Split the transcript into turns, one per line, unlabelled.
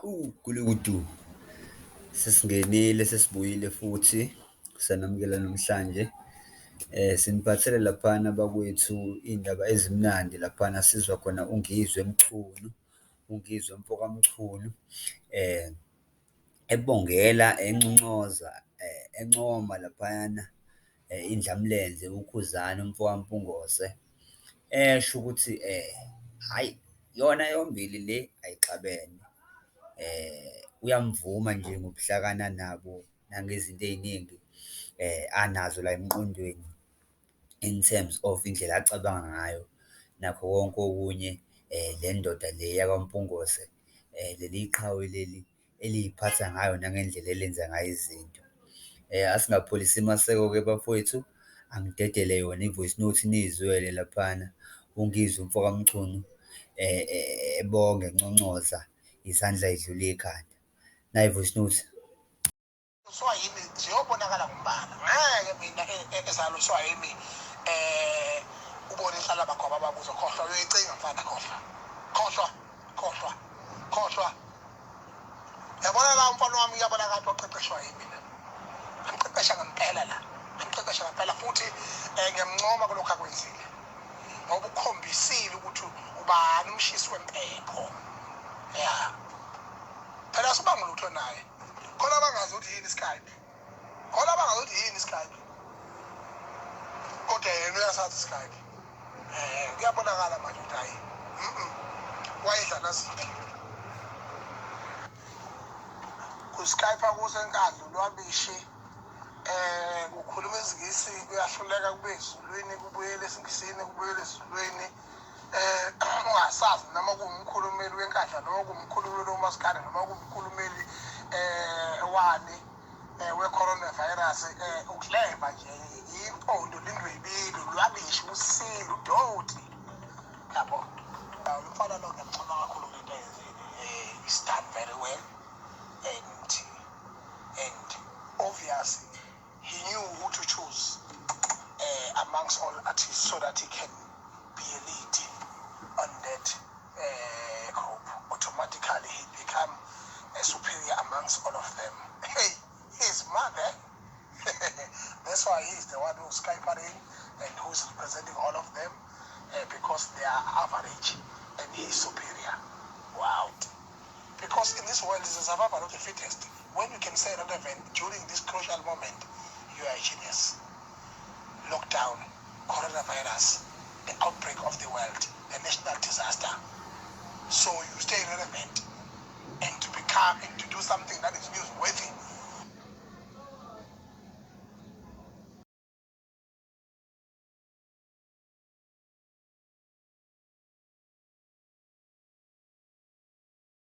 Kulukudu sesingenile sesibuyile futhi sanamukela namhlanje siniphathele laphana bakwethu iy'ndaba ezimnandi laphana sizwa khona uNgizwe Mchunu, uNgizwe Mfoka Mchunu ebongela encuncoza encoma laphayana indlamlenze uKhuzani umfoka Mpungose esho ukuthi hhayi yona yombili le ayixabene uyamvuma nje ngobuhlakani nabo nangezinto ey'ningi anazo la emqondweni in terms of indlela acabanga ngayo nakho konke okunye le ndoda le yakwaMpungose leli qhawe leli eliy'phatha ngayo nangendlela elenza ngayo izinto. Asingapholisi maseko-ke bafowethu, angidedele yona i-voice note niyizwele laphana uNgizwe Mfoka Mchunu ebonga enconcoza izandla yidlula ikhanda. Nayi i-voice note.
Swahili ziyobonakala ngombala ngeke mina ezaluswa yimi ubone ihlala bagoba babuzo khohlwa uyoyicinga mfana khohlwa yabona la umfana wami uyabona kanti oqeqeshwa yimi la angiqeqesha ngempela la angiqeqesha ngempela futhi ngiyamncoma kulokho akwenzile ngoba ukhombisile ukuthi ubani umshisi wempepho phela asibanga lutho naye khona bangazi ukuthi yini Skype kodwa yena uyasazi Skype kuyabonakala manje ukuthi hayi wayedlala zinto kuSkype akusenkandlo lwabishi kukhuluma izingisi kuyahluleka kube ezulwini kubuyele esiNgisini kubuyele ezulwini ungasazi noma kuwumkhulumeli wenkandla noma kuwumkhulumeli womaskandi noma kuwumkhulumeli wani we-coronavirus ukuleva nje impondo lindwebile lwabishi usile udoti yabo umfana lo ngiyamncoma kakhulu ngento ayenzile he's done very well and obviously he knew who to choose amongst all artists so that he can be a lead on that group. Automatically he become a superior amongst all of them. Hey, he's mad, eh? That's why he's the one who's skyping and who's representing all of them because they are average and he's superior. Wow. Because in this world, it's a survival of the fittest. When you can say relevant during this crucial moment, you are a genius. Lockdown, coronavirus, the outbreak of the world, a national disaster. So you stay relevant and to become and to do something that is newsworthy